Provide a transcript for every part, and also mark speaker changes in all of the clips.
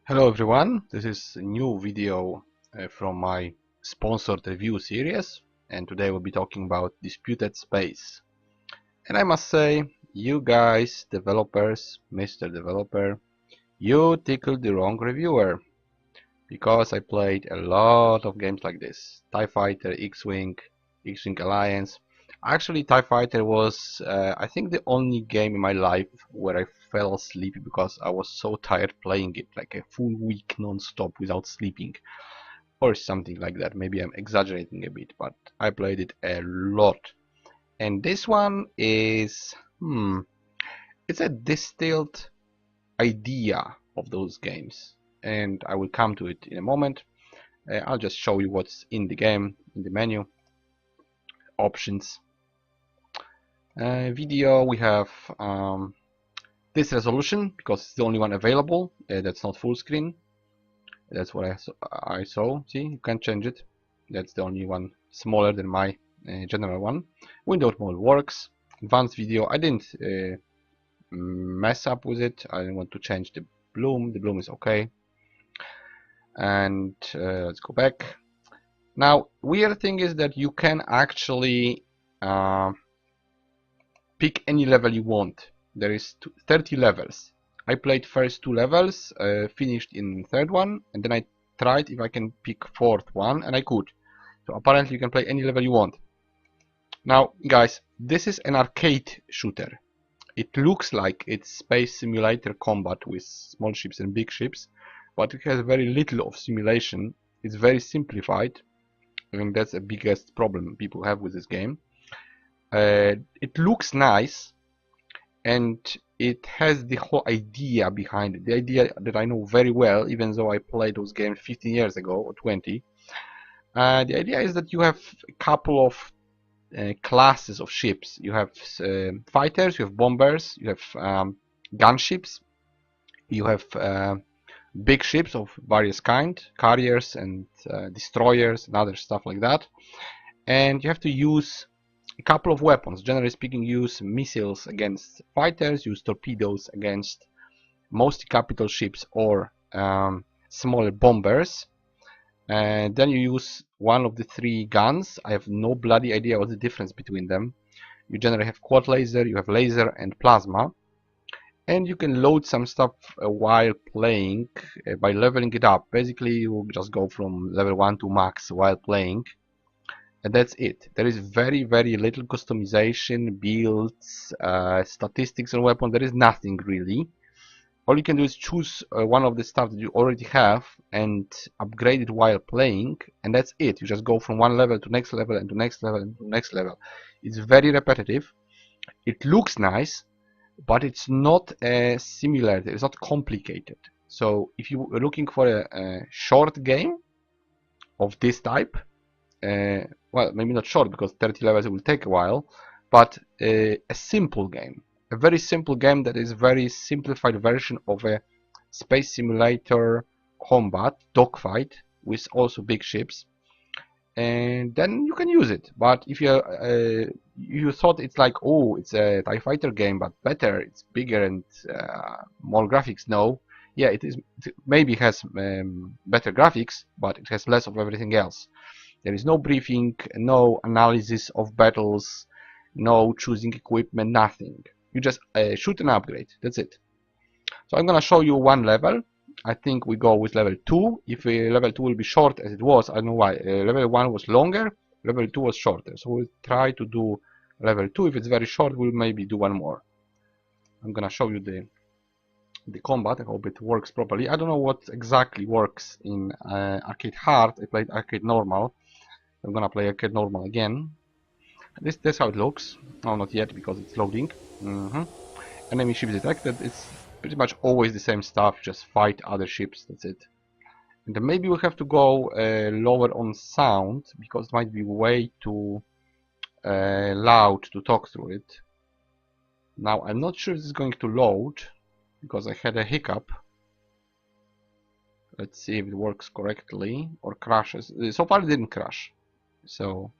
Speaker 1: Hello everyone, this is a new video from my sponsored review series, and today we'll be talking about Disputed Space. And I must say, you guys, developers, Mr. Developer, you tickled the wrong reviewer, because I played a lot of games like this. TIE Fighter, X-Wing, X-Wing Alliance. Actually, TIE Fighter was, I think, the only game in my life where I fell asleep because I was so tired playing it, like a full week non-stop without sleeping, or something like that. Maybe I'm exaggerating a bit, but I played it a lot. And this one is, it's a distilled idea of those games, and I will come to it in a moment. I'll just show you what's in the game, in the menu, options. Video, we have this resolution because it's the only one available. That's not full screen. That's what I saw. See, you can change it. That's the only one smaller than my general one. Windows mode works. Advanced video, I didn't mess up with it. I didn't want to change the bloom. The bloom is okay. And let's go back. Now, weird thing is that you can actually pick any level you want. There is 30 levels. I played first 2 levels, finished in third one, and then I tried if I can pick fourth one, and I could. So apparently you can play any level you want. Now, guys, this is an arcade shooter. It looks like it's space simulator combat with small ships and big ships, but it has very little of simulation. It's very simplified, and that's the biggest problem people have with this game. It looks nice, and it has the whole idea behind it. The idea that I know very well, even though I played those games 15 years ago or 20. The idea is that you have a couple of classes of ships. You have fighters, you have bombers, you have gunships, you have big ships of various kind, carriers and destroyers and other stuff like that. And you have to use a couple of weapons. Generally speaking, use missiles against fighters, use torpedoes against mostly capital ships or smaller bombers. And then you use one of the 3 guns. I have no bloody idea what the difference between them. You generally have quad laser, you have laser and plasma. And you can load some stuff while playing by leveling it up. Basically, you just go from level 1 to max while playing. And that's it. There is very little customization, builds, statistics on weapon. There is nothing really. All you can do is choose one of the stuff that you already have and upgrade it while playing, and that's it. You just go from one level to next level and to next level and to next level. It's very repetitive. It looks nice, but it's not a simulator. It's not complicated. So if you are looking for a short game of this type, well, maybe not short because 30 levels will take a while, but a simple game. A very simple game that is very simplified version of a space simulator combat, dogfight, with also big ships. And then you can use it. But if you thought it's like, oh, it's a TIE Fighter game, but better, it's bigger and more graphics, no. Yeah, it is. It maybe has better graphics, but it has less of everything else. There is no briefing, no analysis of battles, no choosing equipment, nothing. You just shoot and upgrade. That's it. So I'm gonna show you one level. I think we go with level 2. If level 2 will be short as it was, I don't know why. Level 1 was longer, level 2 was shorter. So we'll try to do level 2. If it's very short, we'll maybe do one more. I'm gonna show you the combat. I hope it works properly. I don't know what exactly works in arcade hard. I played arcade normal. I'm gonna play arcade normal again. That's how it looks. No, not yet because it's loading. Enemy ships detected. It's pretty much always the same stuff. Just fight other ships. That's it. And then maybe we'll have to go lower on sound because it might be way too loud to talk through it. Now I'm not sure if this is going to load because I had a hiccup. Let's see if it works correctly or crashes. So far it didn't crash. So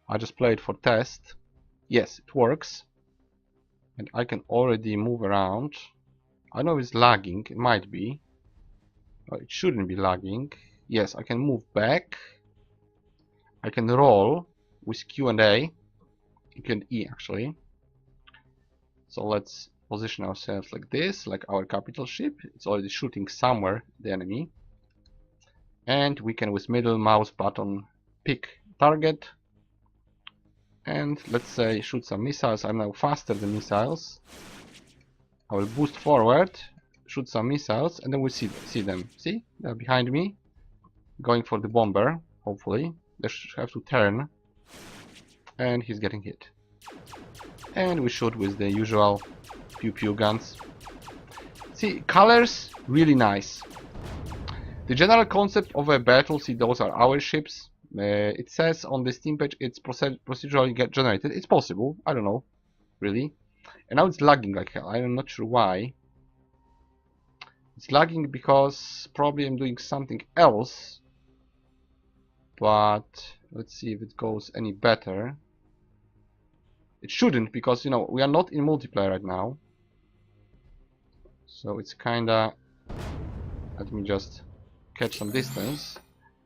Speaker 1: I just played for test. Yes, it works. And I can already move around. I know it's lagging, it might be. Oh, it shouldn't be lagging. Yes, I can move back. I can roll with Q and A. You can E actually. So let's position ourselves like this, like our capital ship. It's already shooting somewhere the enemy. And we can with middle mouse button pick target. And let's say shoot some missiles. I'm now faster than missiles. I will boost forward, shoot some missiles, and then we'll see them. See? They're behind me. Going for the bomber, hopefully. They should have to turn. And he's getting hit. And we shoot with the usual pew pew guns. See, colors, really nice. The general concept of a battle, see, those are our ships. It says on the Steam page it's procedurally generated. It's possible, I don't know, really. And now it's lagging like hell. I'm not sure why. It's lagging because probably I'm doing something else. But let's see if it goes any better. It shouldn't, because you know we are not in multiplayer right now. So it's kinda. Let me just catch some distance.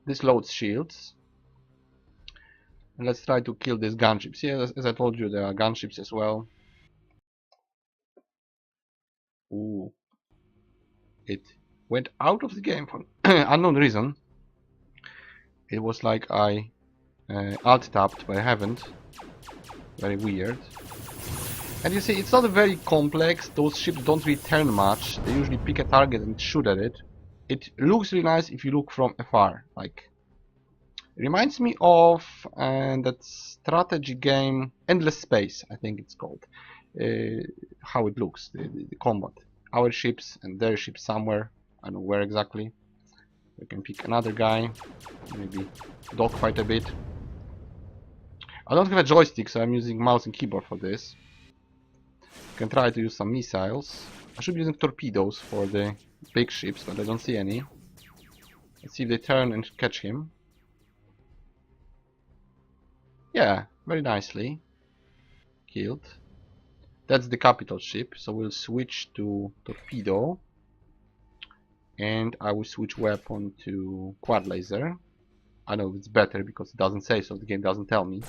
Speaker 1: This loads shields. And let's try to kill these gunships. Yeah, as I told you, there are gunships as well. Ooh. It went out of the game for unknown reason. It was like I alt tapped, but I haven't. Very weird. And you see, it's not very complex. Those ships don't really turn much. They usually pick a target and shoot at it. It looks really nice if you look from afar. Like, it reminds me of that strategy game, Endless Space, I think it's called. How it looks, the combat. Our ships and their ships somewhere. I don't know where exactly. We can pick another guy, maybe dogfight a bit. I don't have a joystick, so I'm using mouse and keyboard for this. Can try to use some missiles. I should be using torpedoes for the big ships, but I don't see any. Let's see if they turn and catch him. Yeah, very nicely. Killed. That's the capital ship, so we'll switch to torpedo. And I will switch weapon to quad laser. I know it's better because it doesn't say so, the game doesn't tell me.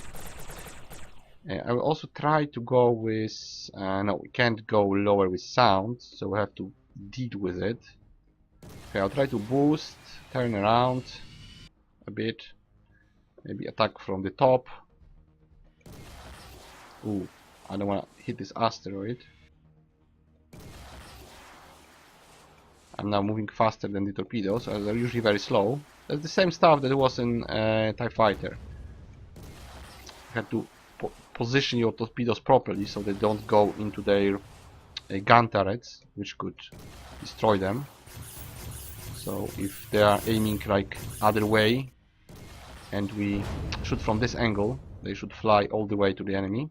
Speaker 1: I will also try to go with... no, we can't go lower with sound, so we have to deal with it. Okay, I'll try to boost, turn around a bit. Maybe attack from the top. Ooh, I don't want to hit this asteroid. I'm now moving faster than the torpedoes, as they're usually very slow. That's the same stuff that was in TIE Fighter. You have to position your torpedoes properly so they don't go into their gun turrets, which could destroy them. So if they are aiming like other way and we shoot from this angle, they should fly all the way to the enemy.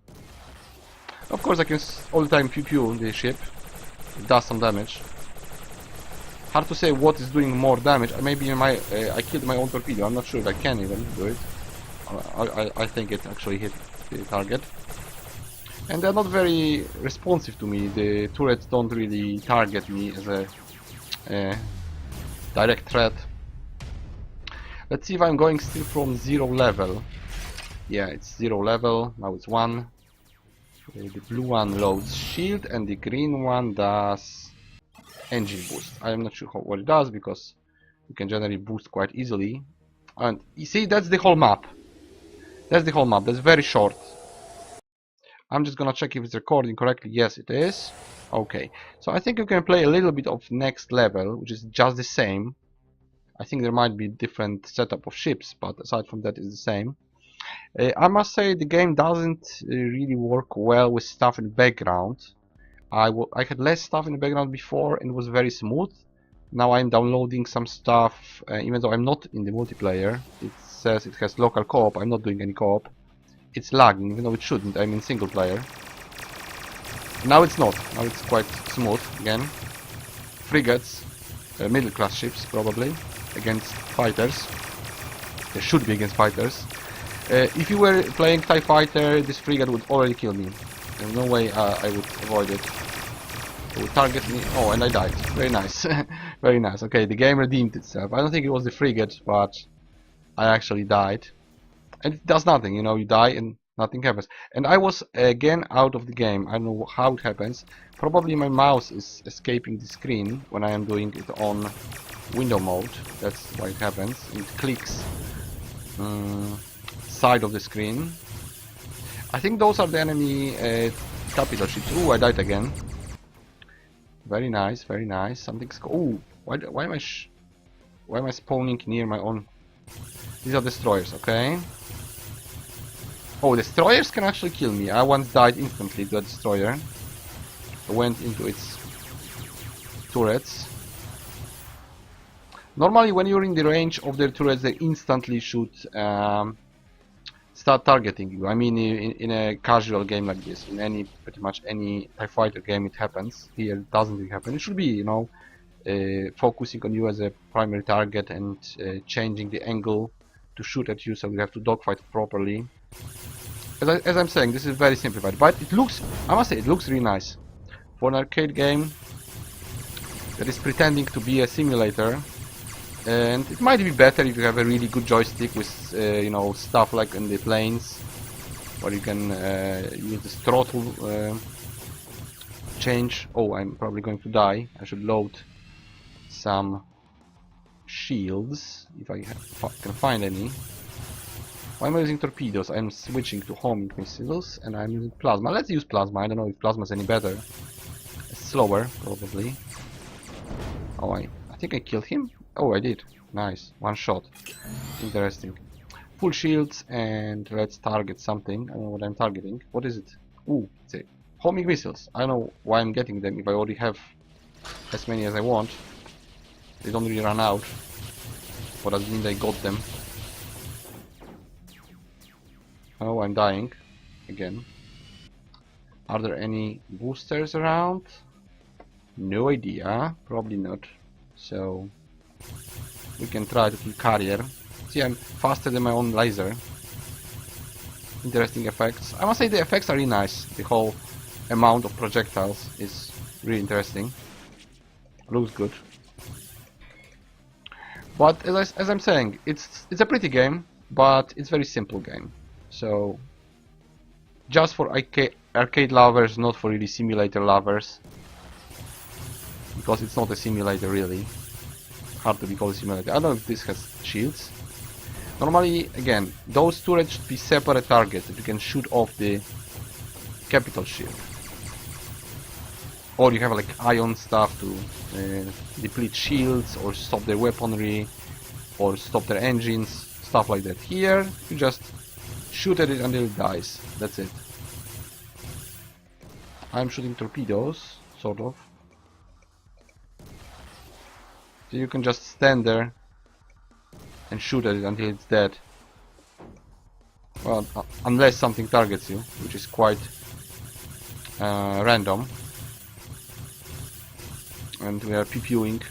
Speaker 1: Of course I can all the time pew pew the ship. It does some damage. Hard to say what is doing more damage. Maybe I killed my own torpedo. I'm not sure if I can even do it. I think it actually hit the target. And they're not very responsive to me. The turrets don't really target me as a direct threat. Let's see if I'm going still from 0 level. Yeah, it's 0 level. Now it's 1. The blue one loads shield and the green one does engine boost. I am not sure what it does because you can generally boost quite easily. And you see, that's the whole map. That's the whole map. That's very short. I'm just gonna check if it's recording correctly. Yes, it is. Okay. So I think you can play a little bit of next level, which is just the same. I think there might be different setup of ships, but aside from that, it's the same. I must say the game doesn't really work well with stuff in the background. I had less stuff in the background before and it was very smooth. Now I'm downloading some stuff, even though I'm not in the multiplayer. It says it has local co-op. I'm not doing any co-op. It's lagging, even though it shouldn't. I'm in single player. Now it's not. Now it's quite smooth again. Frigates, middle class ships probably, against fighters. They should be against fighters. If you were playing TIE Fighter, this frigate would already kill me. There's no way I would avoid it. It would target me. Oh, and I died. Very nice. Very nice. Okay, the game redeemed itself. I don't think it was the frigate, but I actually died. And it does nothing, you know, you die and nothing happens. And I was again out of the game. I don't know how it happens. Probably my mouse is escaping the screen when I am doing it on window mode. That's why it happens. It clicks side of the screen. I think those are the enemy capital ships. Ooh, I died again. Very nice, very nice. Something's ooh, why am I spawning near my own? These are destroyers, okay. Oh, destroyers can actually kill me. I once died instantly to a destroyer. I went into its turrets. Normally, when you're in the range of their turrets, they instantly should start targeting you. I mean, in a casual game like this, in pretty much any TIE Fighter game, it happens. Here, it doesn't really happen. It should be, you know, focusing on you as a primary target and changing the angle to shoot at you, so you have to dogfight properly. As I'm saying, this is very simplified, but it looks, I must say, it looks really nice. For an arcade game that is pretending to be a simulator, and it might be better if you have a really good joystick with, you know, stuff like in the planes, where you can use the throttle change. Oh, I'm probably going to die. I should load some shields, if I can find any. Why am I using torpedoes? I'm switching to homing missiles, and I'm using plasma. Let's use plasma. I don't know if plasma is any better. It's slower, probably. Oh, I think I killed him. Oh, I did. Nice. One shot. Interesting. Full shields, and let's target something. I don't know what I'm targeting. What is it? Ooh, it's a homing missiles. I don't know why I'm getting them if I already have as many as I want. They don't really run out. But does mean I got them. Oh, I'm dying. Again. Are there any boosters around? No idea. Probably not. So we can try to kill carrier. See, I'm faster than my own laser. Interesting effects. I must say the effects are really nice. The whole amount of projectiles is really interesting. Looks good. But as I'm saying, it's a pretty game, but it's a very simple game. So just for arcade lovers, not for really simulator lovers, because it's not a simulator really. Hard to be called a simulator. I don't know if this has shields. Normally, again, those turrets should be separate targets that you can shoot off the capital ship. Or you have like ion stuff to deplete shields or stop their weaponry or stop their engines, stuff like that. Here, you just shoot at it until it dies. That's it. I'm shooting torpedoes, sort of. So you can just stand there and shoot at it until it's dead. Well, unless something targets you, which is quite random. And we are PPUing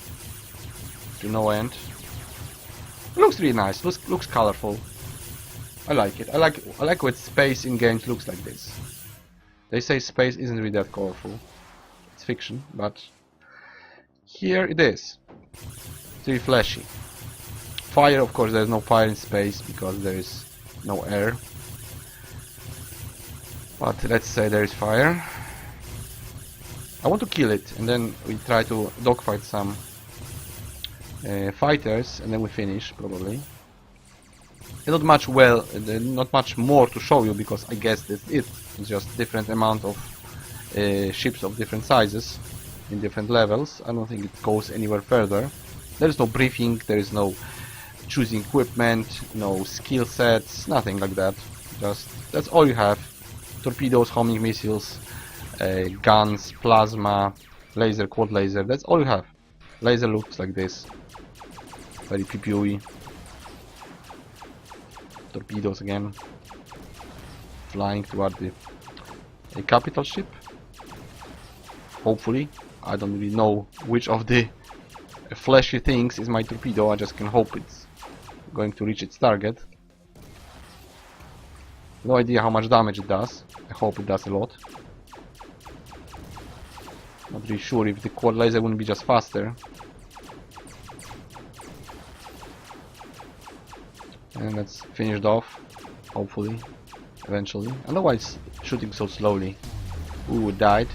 Speaker 1: to no end. It looks really nice. Looks colorful. I like it. I like what space in games looks like this. They say space isn't really that colorful. It's fiction, but here it is. It's really flashy. Fire, of course, there's no fire in space because there is no air. But let's say there is fire. I want to kill it, and then we try to dogfight some fighters, and then we finish probably. Not much not much more to show you because I guess that's it. It's just different amount of ships of different sizes in different levels. I don't think it goes anywhere further. There is no briefing. There is no choosing equipment, no skill sets, nothing like that. Just that's all you have: torpedoes, homing missiles, guns, plasma, laser, quad laser. That's all you have. Laser looks like this. Very PPUy. Torpedoes again. Flying toward the capital ship. Hopefully. I don't really know which of the flashy things is my torpedo. I just can hope it's going to reach its target. No idea how much damage it does. I hope it does a lot. Not really sure if the quad laser wouldn't be just faster. And that's finished off, hopefully, eventually. Otherwise, shooting so slowly. Ooh, died.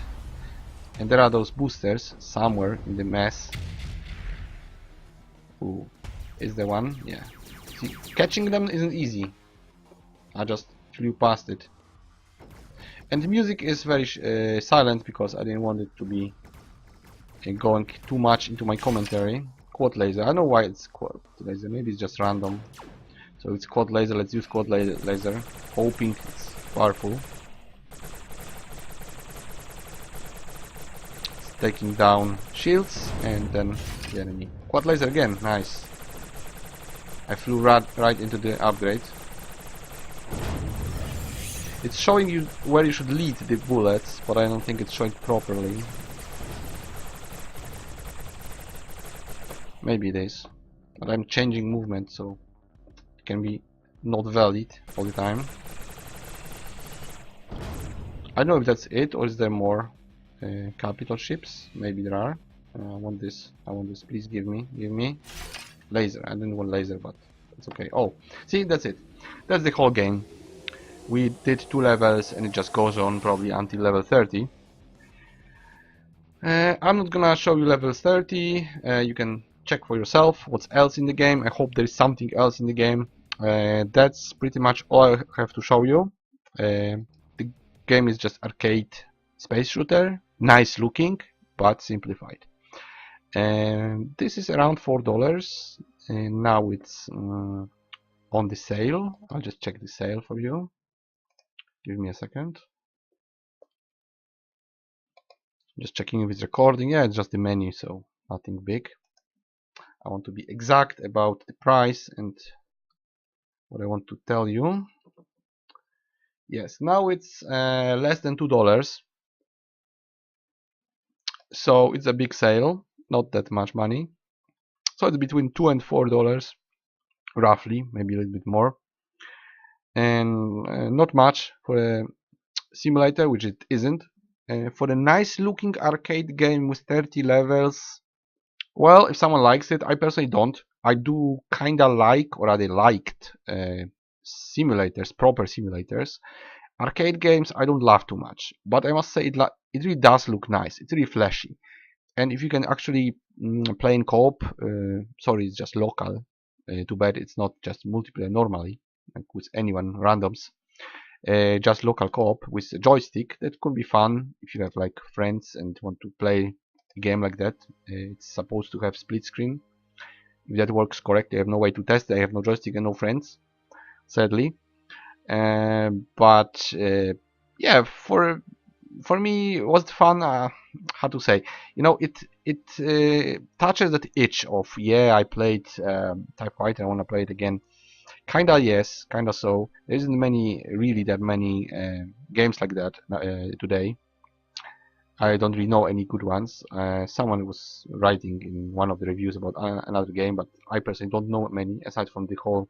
Speaker 1: And there are those boosters somewhere in the mess. Ooh, is there one? Yeah. See, catching them isn't easy. I just flew past it. And the music is very silent because I didn't want it to be going too much into my commentary. Quad laser. I don't know why it's quad laser. Maybe it's just random. So it's quad laser. Let's use quad laser, hoping it's powerful. It's taking down shields and then the enemy. Quad laser again. Nice. I flew right into the upgrade. It's showing you where you should lead the bullets, but I don't think it's showing properly. Maybe it is, but I'm changing movement, so it can be not valid all the time. I don't know if that's it, or is there more capital ships? Maybe there are. I want this. I want this. Please give me laser. I didn't want laser, but it's okay. Oh, see, that's it. That's the whole game. We did 2 levels, and it just goes on probably until level 30. I'm not gonna show you level 30. You can check for yourself what's else in the game. I hope there is something else in the game. That's pretty much all I have to show you. The game is just arcade space shooter, nice looking but simplified. This is around $4, and now it's on the sale. I'll just check the sale for you. Give me a second. Just checking if it's recording. Yeah, it's just the menu, so nothing big. I want to be exact about the price and what I want to tell you. Yes, now it's less than $2. So it's a big sale, not that much money. So it's between $2 and $4 roughly, maybe a little bit more. And not much for a simulator, which it isn't. For a nice looking arcade game with 30 levels, well, if someone likes it, I personally don't. I do kinda like, or rather liked, simulators, proper simulators. Arcade games I don't love too much, but I must say it really does look nice. It's really flashy, and if you can actually play in co-op, sorry, it's just local. Too bad it's not just multiplayer normally, like with anyone randoms. Just local co-op with a joystick. That could be fun if you have like friends and want to play a game like that. It's supposed to have split screen. If that works correctly, I have no way to test. I have no joystick and no friends, sadly. But yeah, for me, it was fun. How to say? You know, it touches that itch of, yeah, I played TIE Fighter. I want to play it again. Kinda yes, kinda so. There isn't really that many games like that today. I don't really know any good ones. Someone was writing in one of the reviews about another game, but I personally don't know many aside from the whole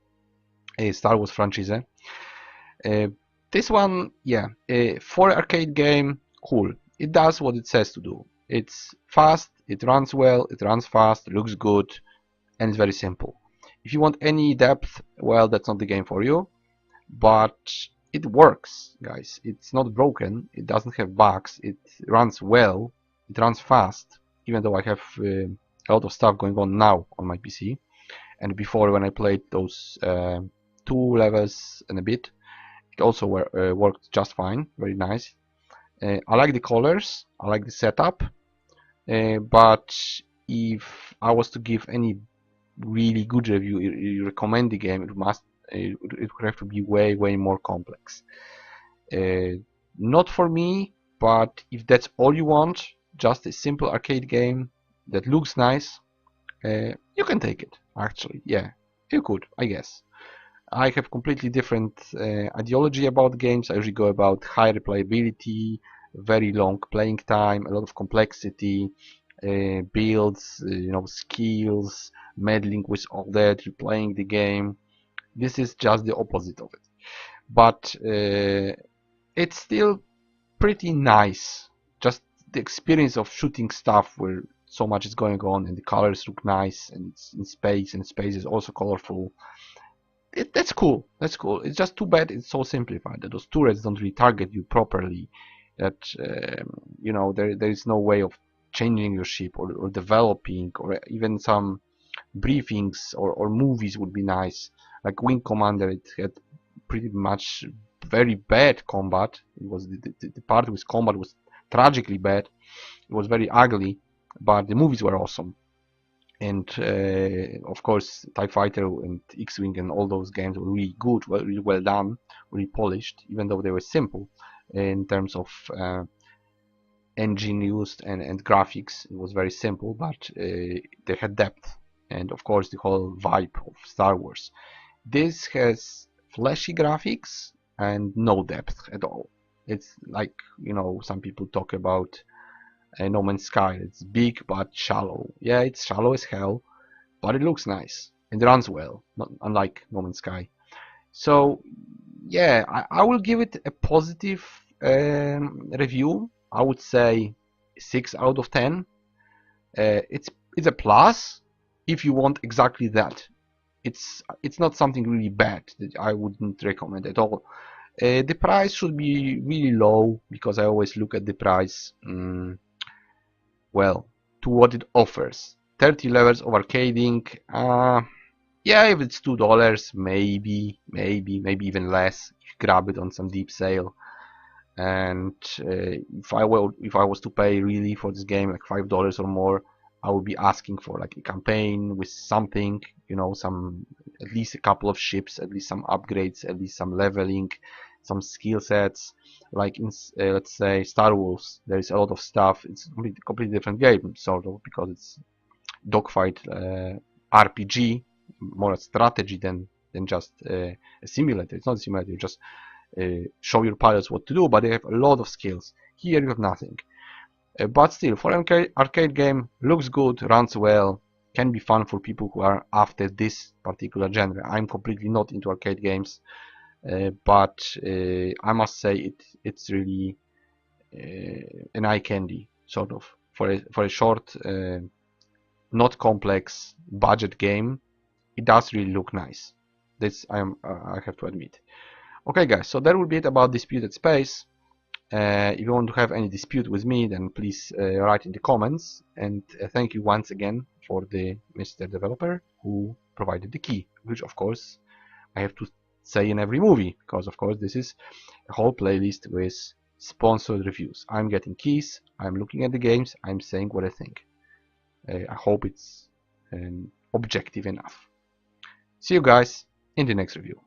Speaker 1: Star Wars franchise. This one, yeah, for arcade game, cool. It does what it says to do. It's fast, it runs well, it runs fast, looks good, and it's very simple. If you want any depth, well, that's not the game for you, but it works, guys. It's not broken, it doesn't have bugs, it runs well, it runs fast, even though I have a lot of stuff going on now on my PC. And before, when I played those 2 levels and a bit, it also worked just fine, very nice. I like the colors, I like the setup, but if I was to give any really good review, you recommend the game, it would have to be way more complex. Not for me, but if that's all you want, just a simple arcade game that looks nice, you can take it. Actually, yeah, you could, I guess. I have completely different ideology about games. I usually go about high replayability, very long playing time, a lot of complexity, builds, skills, meddling with all that, replaying the game. This is just the opposite of it. But it's still pretty nice. Just the experience of shooting stuff where so much is going on and the colors look nice and it's in space and space is also colorful. that's cool. That's cool. It's just too bad it's so simplified that those turrets don't really target you properly. That you know, there is no way of changing your ship or developing, or even some briefings or movies would be nice. Like Wing Commander, it had pretty much very bad combat. It was the part with combat was tragically bad. It was very ugly, but the movies were awesome. And of course, TIE Fighter and X-Wing and all those games were really good, really well done, really polished, even though they were simple in terms of engine used and graphics. It was very simple, but they had depth, and of course the whole vibe of Star Wars. This has flashy graphics and no depth at all. It's like, you know, some people talk about No Man's Sky. It's big but shallow. Yeah, it's shallow as hell, but it looks nice and runs well, not unlike No Man's Sky. So yeah, I will give it a positive review. I would say 6 out of 10. It's a plus if you want exactly that. It's not something really bad that I wouldn't recommend at all. The price should be really low because I always look at the price. Well, to what it offers. 30 levels of arcading. Yeah, if it's $2, maybe even less. If you grab it on some deep sale. And if I was to pay really for this game like $5 or more, I would be asking for like a campaign with something, you know, some at least a couple of ships, at least some upgrades, at least some leveling, some skill sets. Like in let's say Star Wars, there is a lot of stuff. It's a completely different game, sort of, because it's dogfight RPG, more a strategy than just a simulator. It's not a simulator. You just show your pilots what to do, but they have a lot of skills. Here you have nothing. But still, for an arcade game, looks good, runs well, can be fun for people who are after this particular genre. I'm completely not into arcade games, but I must say it's really an eye candy, sort of, for a short, not complex budget game. It does really look nice. This I have to admit. Okay, guys, so that will be it about Disputed Space. If you want to have any dispute with me, then please write in the comments. And thank you once again for the Mr. Developer who provided the key, which of course I have to say in every movie, because of course this is a whole playlist with sponsored reviews. I'm getting keys, I'm looking at the games, I'm saying what I think. I hope it's objective enough. See you guys in the next review.